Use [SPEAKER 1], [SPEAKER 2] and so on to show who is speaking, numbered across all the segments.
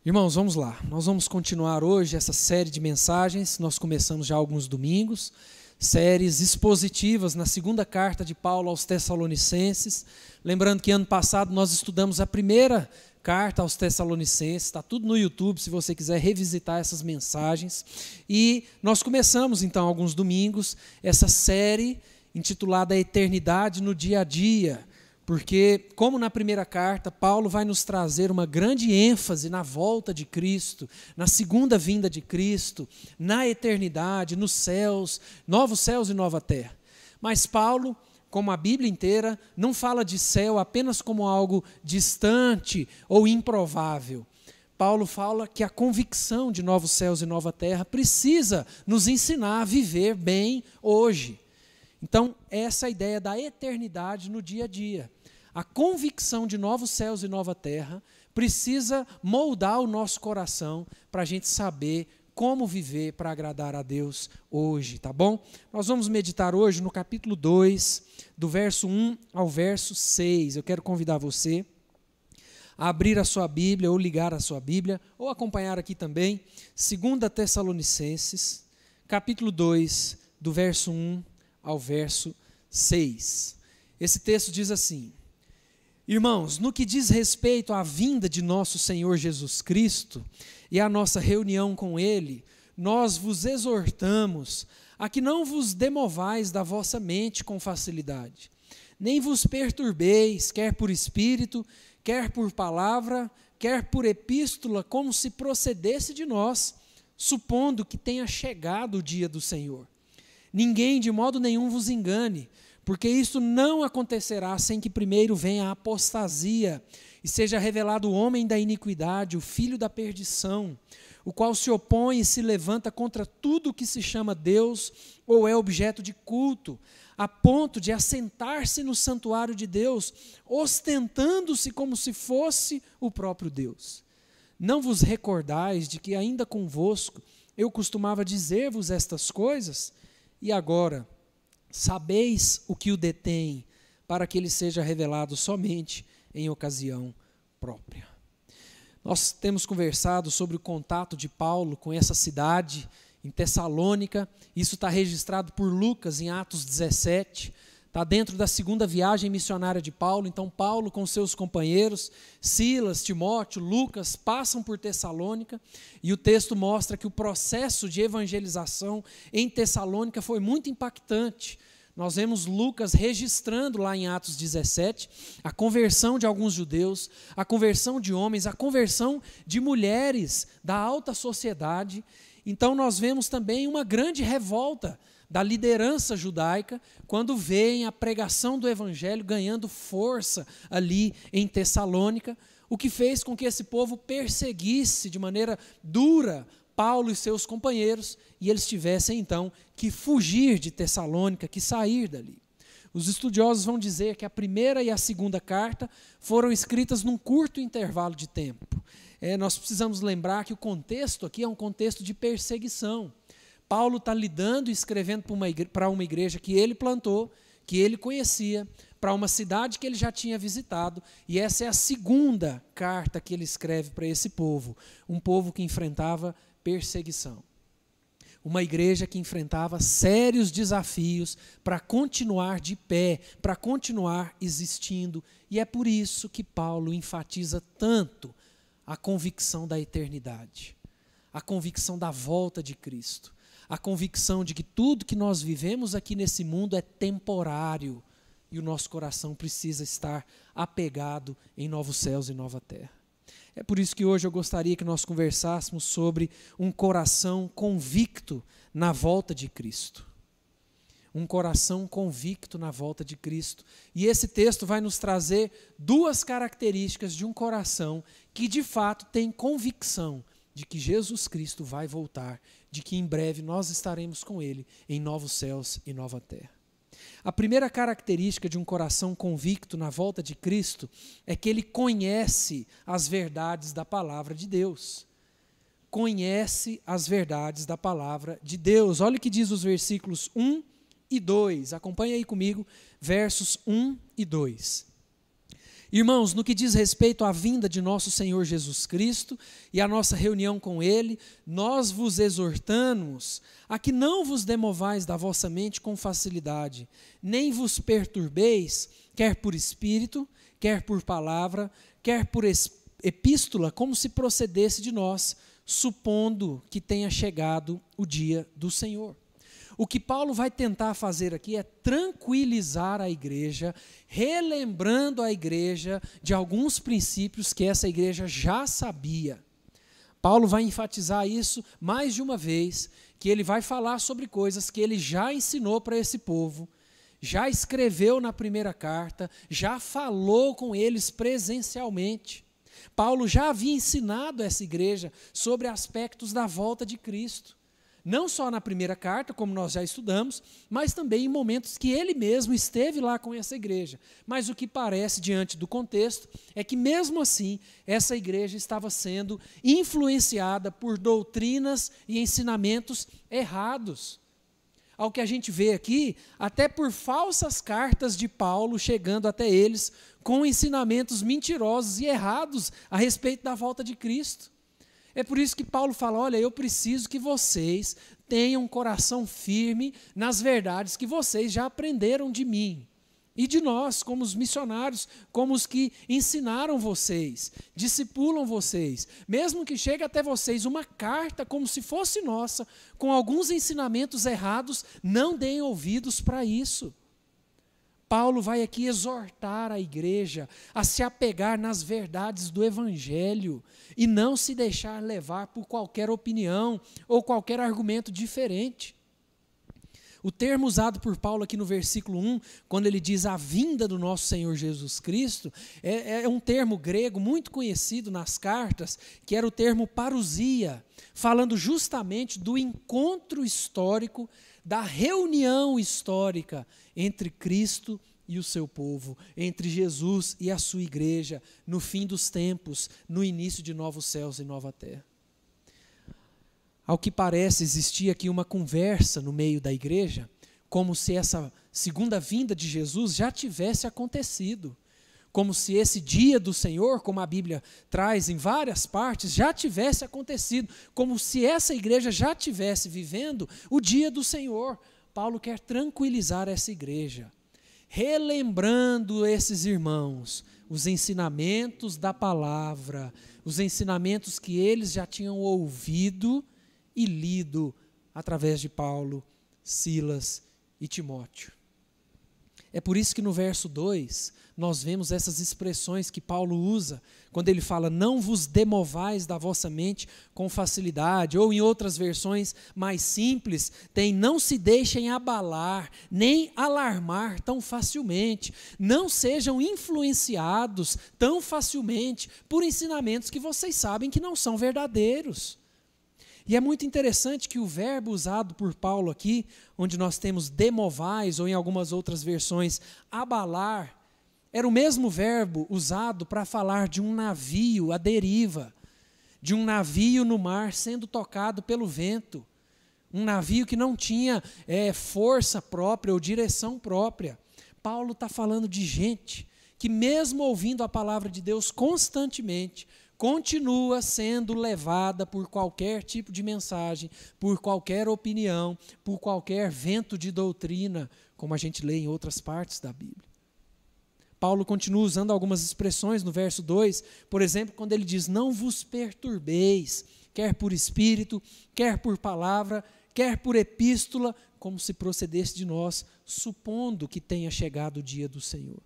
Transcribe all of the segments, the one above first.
[SPEAKER 1] Irmãos, vamos lá. Nós vamos continuar hoje essa série de mensagens. Nós começamos já há alguns domingos, séries expositivas na segunda carta de Paulo aos Tessalonicenses. Lembrando que ano passado nós estudamos a primeira carta aos Tessalonicenses, está tudo no YouTube se você quiser revisitar essas mensagens. E nós começamos então alguns domingos essa série intitulada A Eternidade no Dia a Dia. Porque, como na primeira carta, Paulo vai nos trazer uma grande ênfase na volta de Cristo, na segunda vinda de Cristo, na eternidade, nos céus, novos céus e nova terra. Mas Paulo, como a Bíblia inteira, não fala de céu apenas como algo distante ou improvável. Paulo fala que a convicção de novos céus e nova terra precisa nos ensinar a viver bem hoje. Então, essa é a ideia da eternidade no dia a dia. A convicção de novos céus e nova terra precisa moldar o nosso coração para a gente saber como viver para agradar a Deus hoje, tá bom? Nós vamos meditar hoje no capítulo 2, do verso 1 ao verso 6. Eu quero convidar você a abrir a sua Bíblia ou ligar a sua Bíblia, ou acompanhar aqui também, 2 Tessalonicenses, capítulo 2, do verso 1 ao verso 6. Esse texto diz assim: Irmãos, no que diz respeito à vinda de nosso Senhor Jesus Cristo e à nossa reunião com Ele, nós vos exortamos a que não vos demovais da vossa mente com facilidade, nem vos perturbeis, quer por espírito, quer por palavra, quer por epístola, como se procedesse de nós, supondo que tenha chegado o dia do Senhor. Ninguém de modo nenhum vos engane, porque isto não acontecerá sem que primeiro venha a apostasia e seja revelado o homem da iniquidade, o filho da perdição, o qual se opõe e se levanta contra tudo o que se chama Deus ou é objeto de culto, a ponto de assentar-se no santuário de Deus, ostentando-se como se fosse o próprio Deus. Não vos recordais de que ainda convosco eu costumava dizer-vos estas coisas? E agora, sabeis o que o detém, para que ele seja revelado somente em ocasião própria. Nós temos conversado sobre o contato de Paulo com essa cidade em Tessalônica. Isso está registrado por Lucas em Atos 17. Está dentro da segunda viagem missionária de Paulo. Então Paulo com seus companheiros, Silas, Timóteo, Lucas, passam por Tessalônica, e o texto mostra que o processo de evangelização em Tessalônica foi muito impactante. Nós vemos Lucas registrando lá em Atos 17 a conversão de alguns judeus, a conversão de homens, a conversão de mulheres da alta sociedade. Então nós vemos também uma grande revolta da liderança judaica, quando veem a pregação do evangelho ganhando força ali em Tessalônica, o que fez com que esse povo perseguisse de maneira dura Paulo e seus companheiros, e eles tivessem então que fugir de Tessalônica, que sair dali. Os estudiosos vão dizer que a primeira e a segunda carta foram escritas num curto intervalo de tempo. Nós precisamos lembrar que o contexto aqui é um contexto de perseguição. Paulo está lidando e escrevendo para uma igreja que ele plantou, que ele conhecia, para uma cidade que ele já tinha visitado, e essa é a segunda carta que ele escreve para esse povo, um povo que enfrentava perseguição. Uma igreja que enfrentava sérios desafios para continuar de pé, para continuar existindo, e é por isso que Paulo enfatiza tanto a convicção da eternidade, a convicção da volta de Cristo, a convicção de que tudo que nós vivemos aqui nesse mundo é temporário e o nosso coração precisa estar apegado em novos céus e nova terra. É por isso que hoje eu gostaria que nós conversássemos sobre um coração convicto na volta de Cristo. Um coração convicto na volta de Cristo. E esse texto vai nos trazer duas características de um coração que de fato tem convicção de que Jesus Cristo vai voltar, de que em breve nós estaremos com Ele em novos céus e nova terra. A primeira característica de um coração convicto na volta de Cristo é que ele conhece as verdades da palavra de Deus. Conhece as verdades da palavra de Deus. Olha o que diz os versículos 1 e 2. Acompanhe aí comigo, versos 1 e 2. Irmãos, no que diz respeito à vinda de nosso Senhor Jesus Cristo e à nossa reunião com Ele, nós vos exortamos a que não vos demovais da vossa mente com facilidade, nem vos perturbeis, quer por espírito, quer por palavra, quer por epístola, como se procedesse de nós, supondo que tenha chegado o dia do Senhor. O que Paulo vai tentar fazer aqui é tranquilizar a igreja, relembrando a igreja de alguns princípios que essa igreja já sabia. Paulo vai enfatizar isso mais de uma vez, que ele vai falar sobre coisas que ele já ensinou para esse povo, já escreveu na primeira carta, já falou com eles presencialmente. Paulo já havia ensinado essa igreja sobre aspectos da volta de Cristo. Não só na primeira carta, como nós já estudamos, mas também em momentos que ele mesmo esteve lá com essa igreja. Mas o que parece, diante do contexto, é que mesmo assim, essa igreja estava sendo influenciada por doutrinas e ensinamentos errados. Ao que a gente vê aqui, até por falsas cartas de Paulo chegando até eles, com ensinamentos mentirosos e errados a respeito da volta de Cristo. É por isso que Paulo fala, olha, eu preciso que vocês tenham um coração firme nas verdades que vocês já aprenderam de mim. E de nós, como os missionários, como os que ensinaram vocês, discipulam vocês. Mesmo que chegue até vocês uma carta como se fosse nossa, com alguns ensinamentos errados, não deem ouvidos para isso. Paulo vai aqui exortar a igreja a se apegar nas verdades do Evangelho e não se deixar levar por qualquer opinião ou qualquer argumento diferente. O termo usado por Paulo aqui no versículo 1, quando ele diz a vinda do nosso Senhor Jesus Cristo, é um termo grego muito conhecido nas cartas, que era o termo parousia, falando justamente do encontro histórico, da reunião histórica entre Cristo e o seu povo, entre Jesus e a sua igreja, no fim dos tempos, no início de novos céus e nova terra. Ao que parece, existia aqui uma conversa no meio da igreja, como se essa segunda vinda de Jesus já tivesse acontecido, como se esse dia do Senhor, como a Bíblia traz em várias partes, já tivesse acontecido, como se essa igreja já estivesse vivendo o dia do Senhor. Paulo quer tranquilizar essa igreja, relembrando esses irmãos, os ensinamentos da palavra, os ensinamentos que eles já tinham ouvido e lido através de Paulo, Silas e Timóteo. É por isso que no verso 2, nós vemos essas expressões que Paulo usa, quando ele fala, não vos demovais da vossa mente com facilidade, ou em outras versões mais simples, tem não se deixem abalar, nem alarmar tão facilmente, não sejam influenciados tão facilmente por ensinamentos que vocês sabem que não são verdadeiros. E é muito interessante que o verbo usado por Paulo aqui, onde nós temos demovais, ou em algumas outras versões, abalar, era o mesmo verbo usado para falar de um navio à deriva, de um navio no mar sendo tocado pelo vento, um navio que não tinha força própria ou direção própria. Paulo está falando de gente que mesmo ouvindo a palavra de Deus constantemente, continua sendo levada por qualquer tipo de mensagem, por qualquer opinião, por qualquer vento de doutrina, como a gente lê em outras partes da Bíblia. Paulo continua usando algumas expressões no verso 2, por exemplo, quando ele diz, não vos perturbeis, quer por espírito, quer por palavra, quer por epístola, como se procedesse de nós, supondo que tenha chegado o dia do Senhor.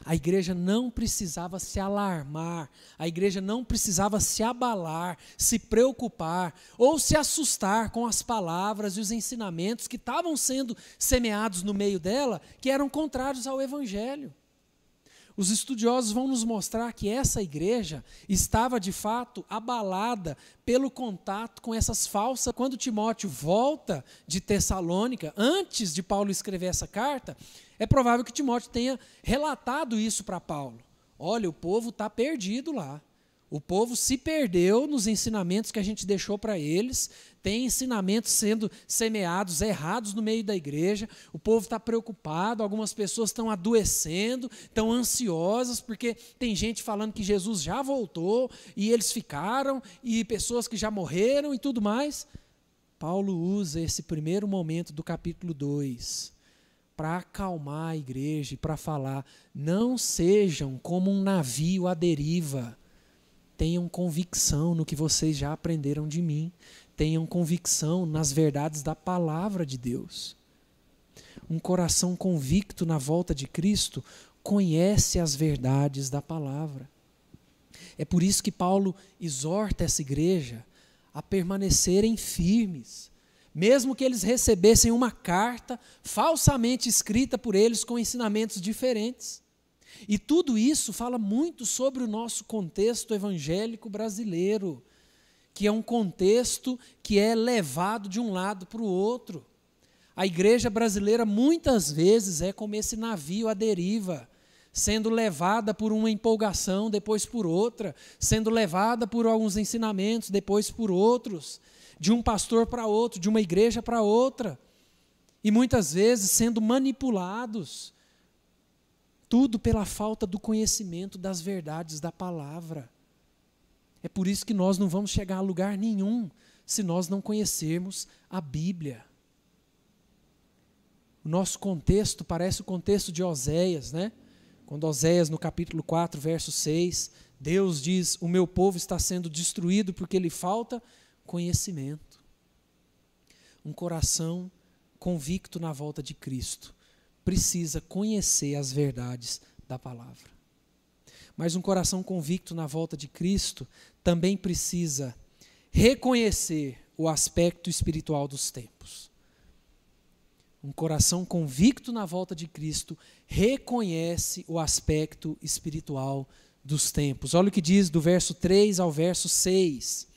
[SPEAKER 1] A igreja não precisava se alarmar, a igreja não precisava se abalar, se preocupar ou se assustar com as palavras e os ensinamentos que estavam sendo semeados no meio dela, que eram contrários ao Evangelho. Os estudiosos vão nos mostrar que essa igreja estava de fato abalada pelo contato com essas falsas. Quando Timóteo volta de Tessalônica, antes de Paulo escrever essa carta, é provável que Timóteo tenha relatado isso para Paulo. Olha, o povo está perdido lá. O povo se perdeu nos ensinamentos que a gente deixou para eles, tem ensinamentos sendo semeados errados no meio da igreja, o povo está preocupado, algumas pessoas estão adoecendo, estão ansiosas, porque tem gente falando que Jesus já voltou, e eles ficaram, e pessoas que já morreram e tudo mais. Paulo usa esse primeiro momento do capítulo 2 para acalmar a igreja e para falar: não sejam como um navio à deriva. Tenham convicção no que vocês já aprenderam de mim. Tenham convicção nas verdades da palavra de Deus. Um coração convicto na volta de Cristo conhece as verdades da palavra. É por isso que Paulo exorta essa igreja a permanecerem firmes, mesmo que eles recebessem uma carta falsamente escrita por eles com ensinamentos diferentes. E tudo isso fala muito sobre o nosso contexto evangélico brasileiro, que é um contexto que é levado de um lado para o outro. A igreja brasileira muitas vezes é como esse navio à deriva, sendo levada por uma empolgação, depois por outra, sendo levada por alguns ensinamentos, depois por outros, de um pastor para outro, de uma igreja para outra, e muitas vezes sendo manipulados, tudo pela falta do conhecimento das verdades da palavra. É por isso que nós não vamos chegar a lugar nenhum se nós não conhecermos a Bíblia. O nosso contexto parece o contexto de Oséias, né? Quando Oséias, no capítulo 4, verso 6, Deus diz: o meu povo está sendo destruído porque lhe falta conhecimento. Um coração convicto na volta de Cristo precisa conhecer as verdades da palavra. Mas um coração convicto na volta de Cristo também precisa reconhecer o aspecto espiritual dos tempos. Um coração convicto na volta de Cristo reconhece o aspecto espiritual dos tempos. Olha o que diz do verso 3 ao verso 6.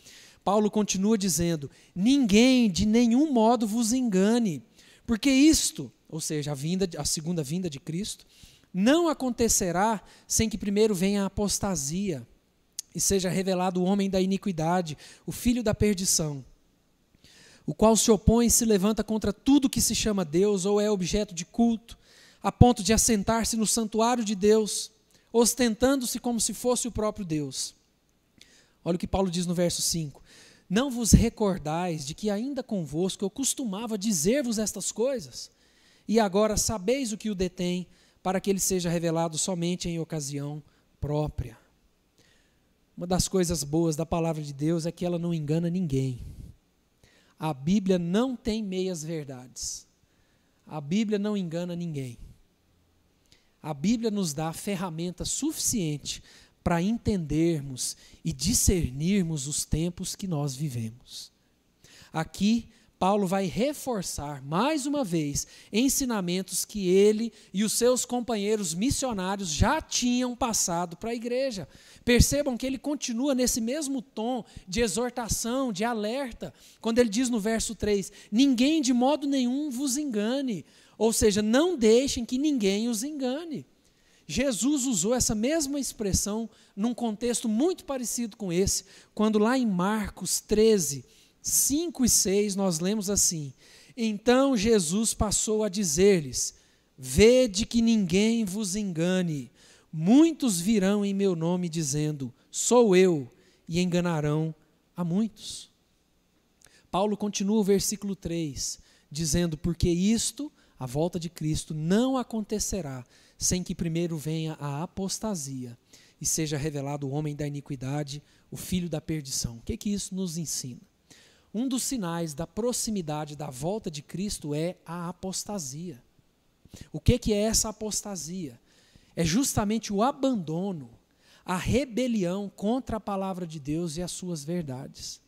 [SPEAKER 1] Paulo continua dizendo: ninguém de nenhum modo vos engane, porque isto, ou seja, a segunda vinda de Cristo, não acontecerá sem que primeiro venha a apostasia e seja revelado o homem da iniquidade, o filho da perdição, o qual se opõe e se levanta contra tudo que se chama Deus ou é objeto de culto, a ponto de assentar-se no santuário de Deus, ostentando-se como se fosse o próprio Deus. Olha o que Paulo diz no verso 5. Não vos recordais de que ainda convosco eu costumava dizer-vos estas coisas? E agora sabeis o que o detém, para que ele seja revelado somente em ocasião própria. Uma das coisas boas da palavra de Deus é que ela não engana ninguém. A Bíblia não tem meias verdades. A Bíblia não engana ninguém. A Bíblia nos dá a ferramenta suficiente para entendermos e discernirmos os tempos que nós vivemos. Aqui, Paulo vai reforçar mais uma vez ensinamentos que ele e os seus companheiros missionários já tinham passado para a igreja. Percebam que ele continua nesse mesmo tom de exortação, de alerta, quando ele diz no verso 3, ninguém de modo nenhum vos engane, ou seja, não deixem que ninguém os engane. Jesus usou essa mesma expressão num contexto muito parecido com esse, quando lá em Marcos 13, 5 e 6, nós lemos assim: então Jesus passou a dizer-lhes: vede que ninguém vos engane, muitos virão em meu nome dizendo, sou eu, e enganarão a muitos. Paulo continua o versículo 3, dizendo, porque isto, a volta de Cristo, não acontecerá sem que primeiro venha a apostasia e seja revelado o homem da iniquidade, o filho da perdição. O que isso nos ensina? Um dos sinais da proximidade da volta de Cristo é a apostasia. O que é essa apostasia? É justamente o abandono, a rebelião contra a palavra de Deus e as suas verdades.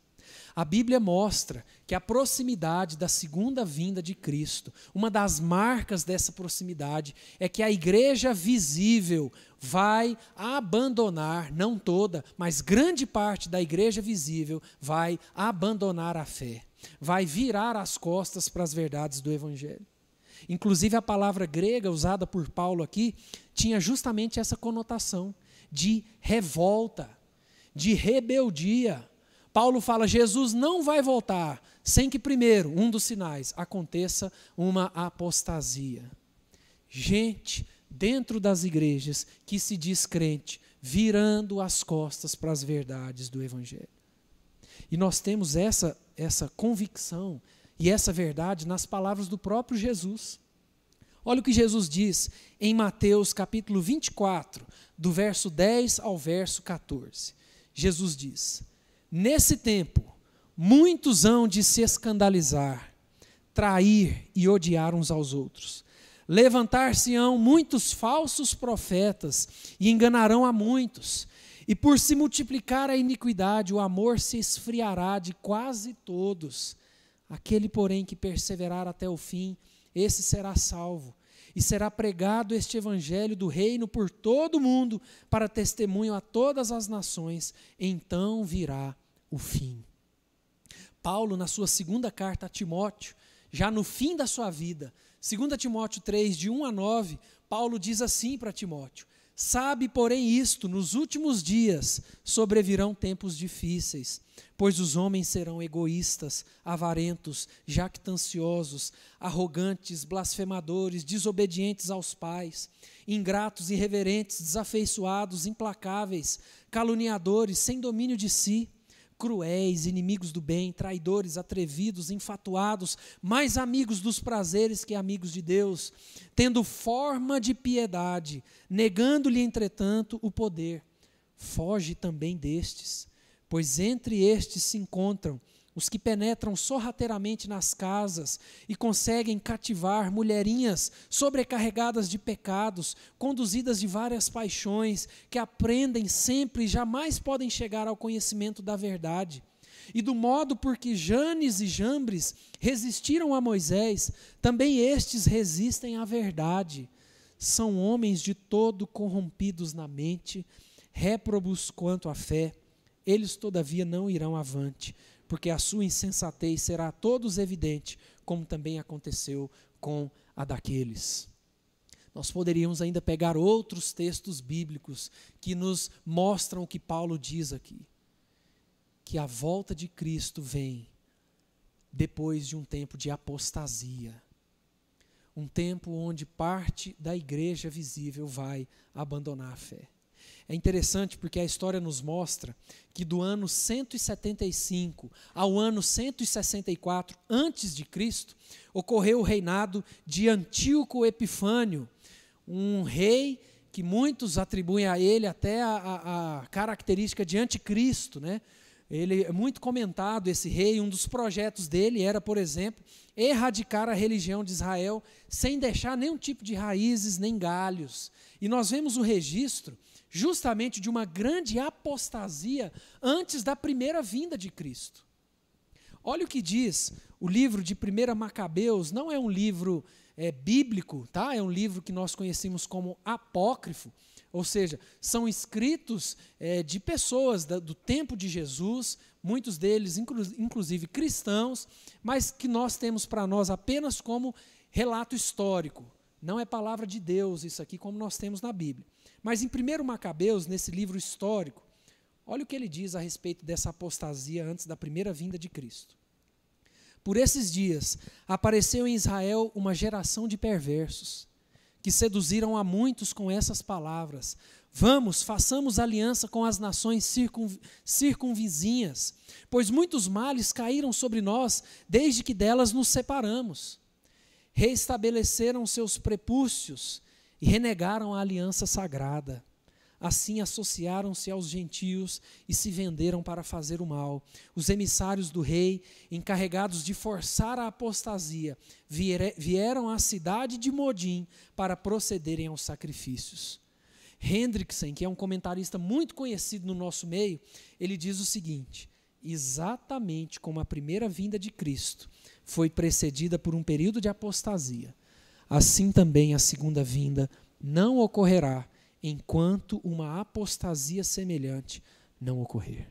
[SPEAKER 1] A Bíblia mostra que a proximidade da segunda vinda de Cristo, uma das marcas dessa proximidade é que a igreja visível vai abandonar, não toda, mas grande parte da igreja visível vai abandonar a fé, vai virar as costas para as verdades do Evangelho. Inclusive a palavra grega usada por Paulo aqui tinha justamente essa conotação de revolta, de rebeldia. Paulo fala, Jesus não vai voltar sem que primeiro, um dos sinais, aconteça uma apostasia. Gente dentro das igrejas que se diz crente, virando as costas para as verdades do Evangelho. E nós temos essa convicção e essa verdade nas palavras do próprio Jesus. Olha o que Jesus diz em Mateus capítulo 24, do verso 10 ao verso 14. Jesus diz, nesse tempo, muitos hão de se escandalizar, trair e odiar uns aos outros. Levantar-se-ão muitos falsos profetas e enganarão a muitos. E por se multiplicar a iniquidade, o amor se esfriará de quase todos. Aquele, porém, que perseverar até o fim, esse será salvo. E será pregado este evangelho do reino por todo o mundo, para testemunho a todas as nações. Então virá o fim. Paulo, na sua segunda carta a Timóteo, já no fim da sua vida, 2 Timóteo 3, de 1 a 9, Paulo diz assim para Timóteo, sabe, porém, isto, nos últimos dias sobrevirão tempos difíceis, pois os homens serão egoístas, avarentos, jactanciosos, arrogantes, blasfemadores, desobedientes aos pais, ingratos, irreverentes, desafeiçoados, implacáveis, caluniadores, sem domínio de si, cruéis, inimigos do bem, traidores, atrevidos, enfatuados, mais amigos dos prazeres que amigos de Deus, tendo forma de piedade, negando-lhe, entretanto, o poder. Foge também destes, pois entre estes se encontram os que penetram sorrateiramente nas casas e conseguem cativar mulherinhas sobrecarregadas de pecados, conduzidas de várias paixões, que aprendem sempre e jamais podem chegar ao conhecimento da verdade. E do modo por que Janes e Jambres resistiram a Moisés, também estes resistem à verdade. São homens de todo corrompidos na mente, réprobos quanto à fé. Eles, todavia, não irão avante, porque a sua insensatez será a todos evidente, como também aconteceu com a daqueles. Nós poderíamos ainda pegar outros textos bíblicos que nos mostram o que Paulo diz aqui, que a volta de Cristo vem depois de um tempo de apostasia, um tempo onde parte da igreja visível vai abandonar a fé. É interessante porque a história nos mostra que do ano 175 ao ano 164 antes de Cristo, ocorreu o reinado de Antíoco Epifânio, um rei que muitos atribuem a ele até a característica de anticristo, né? Ele é muito comentado, esse rei. Um dos projetos dele era, por exemplo, erradicar a religião de Israel sem deixar nenhum tipo de raízes nem galhos. E nós vemos o registro justamente de uma grande apostasia antes da primeira vinda de Cristo. Olha o que diz o livro de 1 Macabeus. Não é um livro bíblico, tá? É um livro que nós conhecemos como apócrifo, ou seja, são escritos de pessoas do tempo de Jesus, muitos deles inclusive cristãos, mas que nós temos para nós apenas como relato histórico. Não é palavra de Deus isso aqui, como nós temos na Bíblia. Mas em 1 Macabeus, nesse livro histórico, olha o que ele diz a respeito dessa apostasia antes da primeira vinda de Cristo. Por esses dias, apareceu em Israel uma geração de perversos, que seduziram a muitos com essas palavras. Vamos, façamos aliança com as nações circunvizinhas, pois muitos males caíram sobre nós, desde que delas nos separamos. Reestabeleceram seus prepúcios e renegaram a aliança sagrada. Assim associaram-se aos gentios e se venderam para fazer o mal. Os emissários do rei, encarregados de forçar a apostasia, vieram à cidade de Modim para procederem aos sacrifícios. Hendrickson, que é um comentarista muito conhecido no nosso meio, ele diz o seguinte: exatamente como a primeira vinda de Cristo foi precedida por um período de apostasia, assim também a segunda vinda não ocorrerá enquanto uma apostasia semelhante não ocorrer.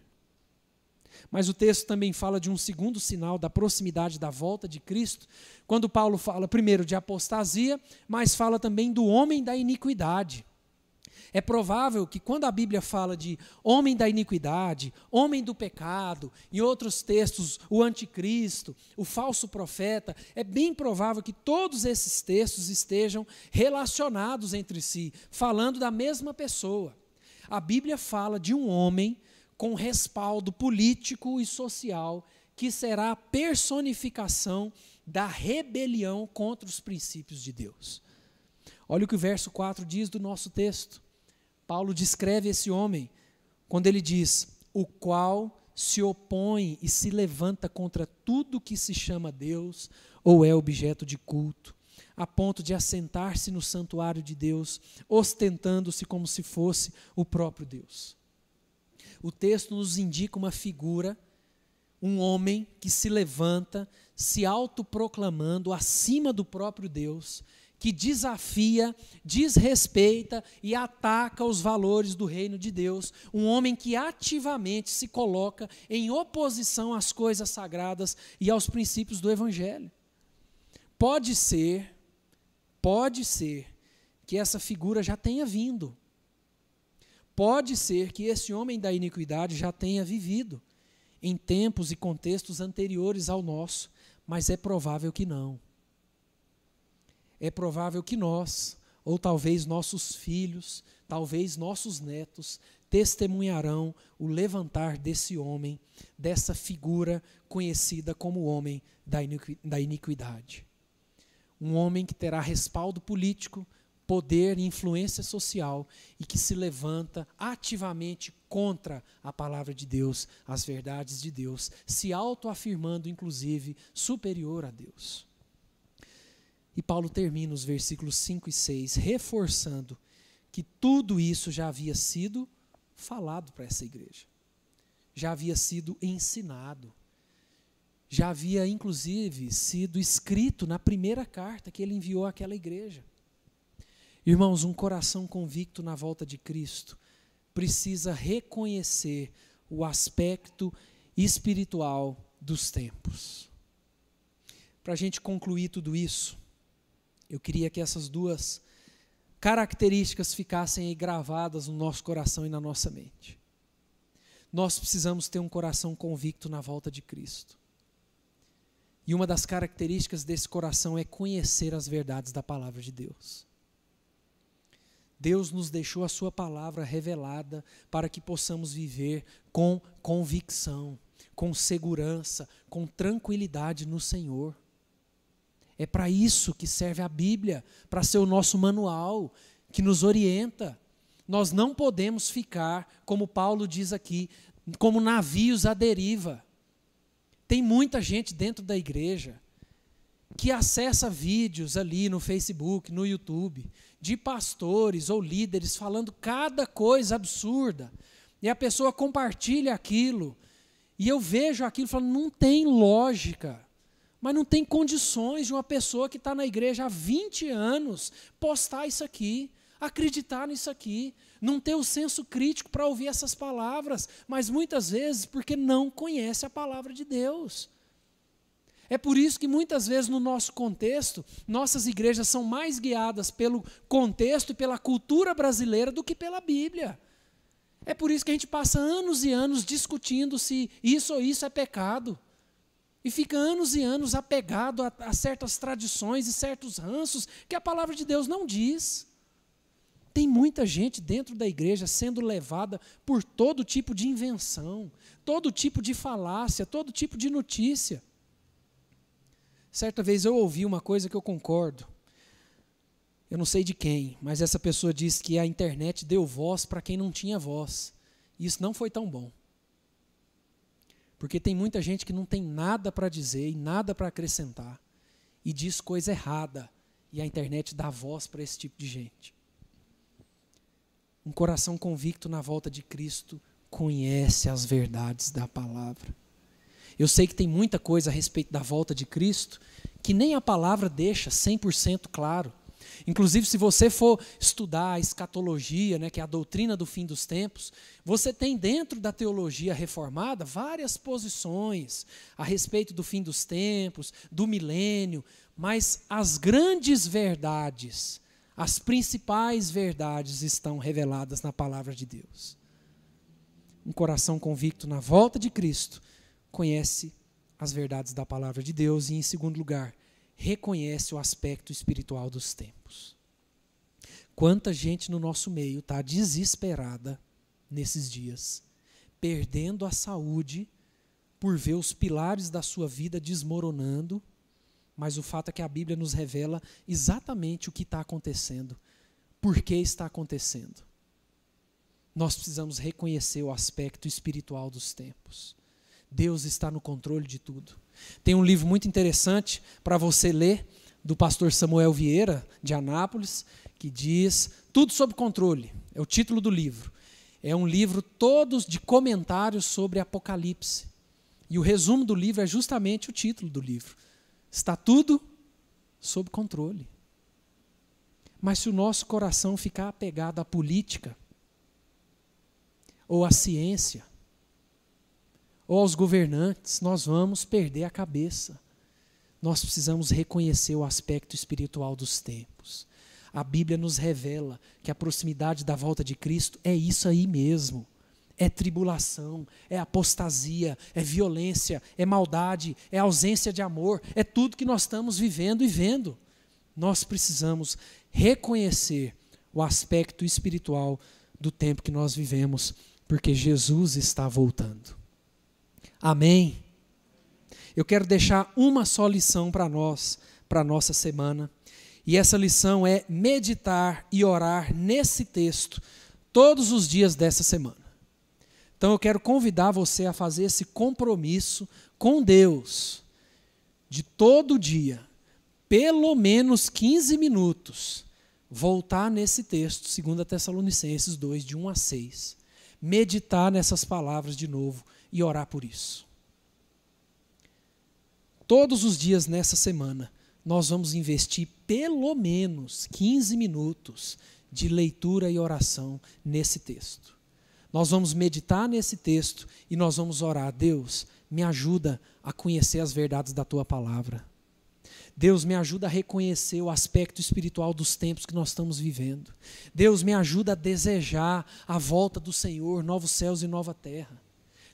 [SPEAKER 1] Mas o texto também fala de um segundo sinal da proximidade da volta de Cristo, quando Paulo fala primeiro de apostasia, mas fala também do homem da iniquidade. É provável que quando a Bíblia fala de homem da iniquidade, homem do pecado, em outros textos, o anticristo, o falso profeta, é bem provável que todos esses textos estejam relacionados entre si, falando da mesma pessoa. A Bíblia fala de um homem com respaldo político e social, que será a personificação da rebelião contra os princípios de Deus. Olha o que o verso 4 diz do nosso texto. Paulo descreve esse homem quando ele diz: o qual se opõe e se levanta contra tudo que se chama Deus ou é objeto de culto, a ponto de assentar-se no santuário de Deus, ostentando-se como se fosse o próprio Deus. O texto nos indica uma figura, um homem que se levanta, se autoproclamando acima do próprio Deus, que desafia, desrespeita e ataca os valores do reino de Deus, um homem que ativamente se coloca em oposição às coisas sagradas e aos princípios do Evangelho. Pode ser que essa figura já tenha vindo. Pode ser que esse homem da iniquidade já tenha vivido em tempos e contextos anteriores ao nosso, mas é provável que não. É provável que nós, ou talvez nossos filhos, talvez nossos netos, testemunharão o levantar desse homem, dessa figura conhecida como o homem da iniquidade. Um homem que terá respaldo político, poder e influência social e que se levanta ativamente contra a palavra de Deus, as verdades de Deus, se autoafirmando, inclusive, superior a Deus. E Paulo termina os versículos 5 e 6, reforçando que tudo isso já havia sido falado para essa igreja, já havia sido ensinado, já havia, inclusive, sido escrito na primeira carta que ele enviou àquela igreja. Irmãos, um coração convicto na volta de Cristo precisa reconhecer o aspecto espiritual dos tempos. Para a gente concluir tudo isso, eu queria que essas duas características ficassem aí gravadas no nosso coração e na nossa mente. Nós precisamos ter um coração convicto na volta de Cristo. E uma das características desse coração é conhecer as verdades da palavra de Deus. Deus nos deixou a sua palavra revelada para que possamos viver com convicção, com segurança, com tranquilidade no Senhor. É para isso que serve a Bíblia, para ser o nosso manual, que nos orienta. Nós não podemos ficar, como Paulo diz aqui, como navios à deriva. Tem muita gente dentro da igreja que acessa vídeos ali no Facebook, no YouTube, de pastores ou líderes falando cada coisa absurda. E a pessoa compartilha aquilo. E eu vejo aquilo e falo, não tem lógica. Mas não tem condições de uma pessoa que está na igreja há 20 anos postar isso aqui, acreditar nisso aqui, não ter o senso crítico para ouvir essas palavras, mas muitas vezes porque não conhece a palavra de Deus. É por isso que muitas vezes no nosso contexto, nossas igrejas são mais guiadas pelo contexto e pela cultura brasileira do que pela Bíblia. É por isso que a gente passa anos e anos discutindo se isso ou isso é pecado. E fica anos e anos apegado a certas tradições e certos ranços que a palavra de Deus não diz. Tem muita gente dentro da igreja sendo levada por todo tipo de invenção, todo tipo de falácia, todo tipo de notícia. Certa vez eu ouvi uma coisa que eu concordo. Eu não sei de quem, mas essa pessoa disse que a internet deu voz para quem não tinha voz. E isso não foi tão bom. Porque tem muita gente que não tem nada para dizer e nada para acrescentar. E diz coisa errada. E a internet dá voz para esse tipo de gente. Um coração convicto na volta de Cristo conhece as verdades da palavra. Eu sei que tem muita coisa a respeito da volta de Cristo que nem a palavra deixa 100% claro. Inclusive, se você for estudar a escatologia, né, que é a doutrina do fim dos tempos, você tem dentro da teologia reformada várias posições a respeito do fim dos tempos, do milênio, mas as grandes verdades, As principais verdades estão reveladas na palavra de Deus. Um coração convicto na volta de Cristo conhece as verdades da palavra de Deus e, em segundo lugar, reconhece o aspecto espiritual dos tempos. Quanta gente no nosso meio está desesperada nesses dias, perdendo a saúde por ver os pilares da sua vida desmoronando, mas o fato é que a Bíblia nos revela exatamente o que está acontecendo, por que está acontecendo. Nós precisamos reconhecer o aspecto espiritual dos tempos. Deus está no controle de tudo. Tem um livro muito interessante para você ler, do pastor Samuel Vieira, de Anápolis, que diz Tudo Sob Controle. É o título do livro. É um livro todos de comentários sobre Apocalipse. E o resumo do livro é justamente o título do livro. Está tudo sob controle. Mas se o nosso coração ficar apegado à política, ou à ciência, ou aos governantes, nós vamos perder a cabeça. Nós precisamos reconhecer o aspecto espiritual dos tempos. A Bíblia nos revela que a proximidade da volta de Cristo é isso aí mesmo. É tribulação, é apostasia, é violência, é maldade, é ausência de amor, é tudo que nós estamos vivendo e vendo. Nós precisamos reconhecer o aspecto espiritual do tempo que nós vivemos, porque Jesus está voltando. Amém? Eu quero deixar uma só lição para nós, para a nossa semana, e essa lição é meditar e orar nesse texto todos os dias dessa semana. Então eu quero convidar você a fazer esse compromisso com Deus, de todo dia, pelo menos 15 minutos, voltar nesse texto, 2 Tessalonicenses 2, de 1 a 6, meditar nessas palavras de novo e orar por isso. Todos os dias nessa semana, nós vamos investir pelo menos 15 minutos de leitura e oração nesse texto. Nós vamos meditar nesse texto e nós vamos orar. Deus, me ajuda a conhecer as verdades da Tua palavra. Deus, me ajuda a reconhecer o aspecto espiritual dos tempos que nós estamos vivendo. Deus, me ajuda a desejar a volta do Senhor, novos céus e nova terra.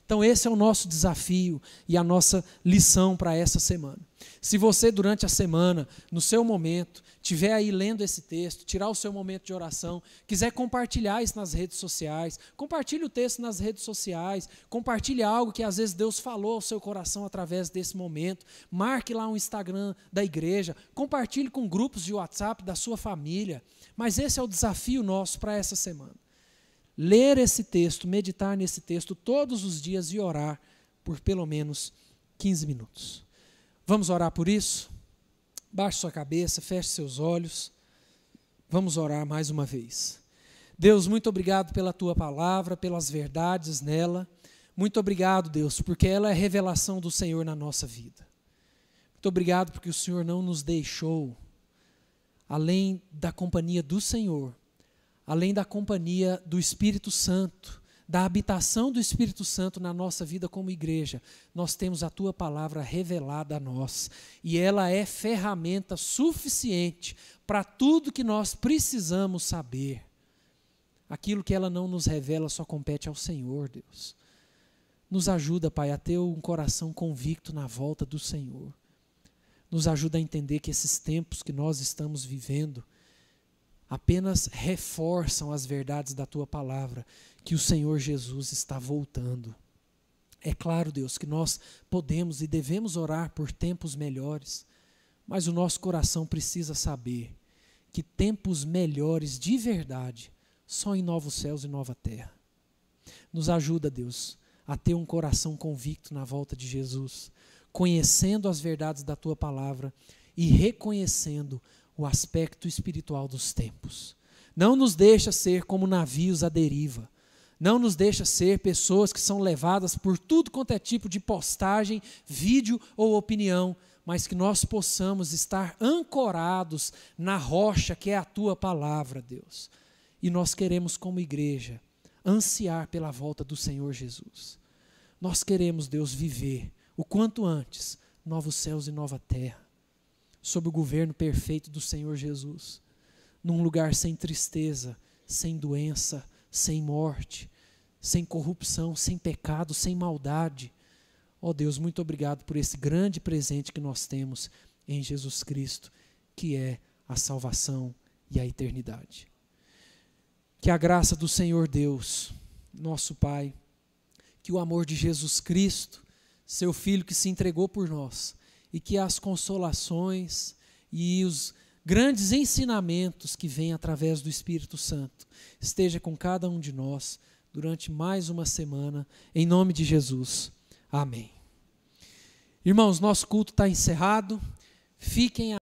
[SPEAKER 1] Então esse é o nosso desafio e a nossa lição para essa semana. Se você durante a semana, no seu momento, estiver aí lendo esse texto, tirar o seu momento de oração, quiser compartilhar isso nas redes sociais, compartilhe o texto nas redes sociais, compartilhe algo que às vezes Deus falou ao seu coração através desse momento, marque lá um Instagram da igreja, compartilhe com grupos de WhatsApp da sua família, mas esse é o desafio nosso para essa semana. Ler esse texto, meditar nesse texto todos os dias e orar por pelo menos 15 minutos. Vamos orar por isso? Baixe sua cabeça, feche seus olhos. Vamos orar mais uma vez. Deus, muito obrigado pela Tua palavra, pelas verdades nela. Muito obrigado, Deus, porque ela é a revelação do Senhor na nossa vida. Muito obrigado porque o Senhor não nos deixou, além da companhia do Senhor, além da companhia do Espírito Santo, da habitação do Espírito Santo na nossa vida como igreja, nós temos a Tua palavra revelada a nós, e ela é ferramenta suficiente para tudo que nós precisamos saber. Aquilo que ela não nos revela só compete ao Senhor, Deus. Nos ajuda, Pai, a ter um coração convicto na volta do Senhor. Nos ajuda a entender que esses tempos que nós estamos vivendo apenas reforçam as verdades da Tua palavra, que o Senhor Jesus está voltando. É claro, Deus, que nós podemos e devemos orar por tempos melhores, mas o nosso coração precisa saber que tempos melhores de verdade só em novos céus e nova terra. Nos ajuda, Deus, a ter um coração convicto na volta de Jesus, conhecendo as verdades da Tua palavra e reconhecendo o aspecto espiritual dos tempos. Não nos deixa ser como navios à deriva. Não nos deixa ser pessoas que são levadas por tudo quanto é tipo de postagem, vídeo ou opinião, mas que nós possamos estar ancorados na rocha que é a Tua palavra, Deus. E nós queremos, como igreja, ansiar pela volta do Senhor Jesus. Nós queremos, Deus, viver o quanto antes novos céus e nova terra, sob o governo perfeito do Senhor Jesus. num lugar sem tristeza, sem doença, sem morte, sem corrupção, sem pecado, sem maldade. Ó Deus, muito obrigado por esse grande presente que nós temos em Jesus Cristo, que é a salvação e a eternidade. Que a graça do Senhor Deus, nosso Pai, que o amor de Jesus Cristo, seu Filho que se entregou por nós, e que as consolações e os grandes ensinamentos que vêm através do Espírito Santo esteja com cada um de nós durante mais uma semana, em nome de Jesus. Amém. Irmãos, nosso culto está encerrado. Fiquem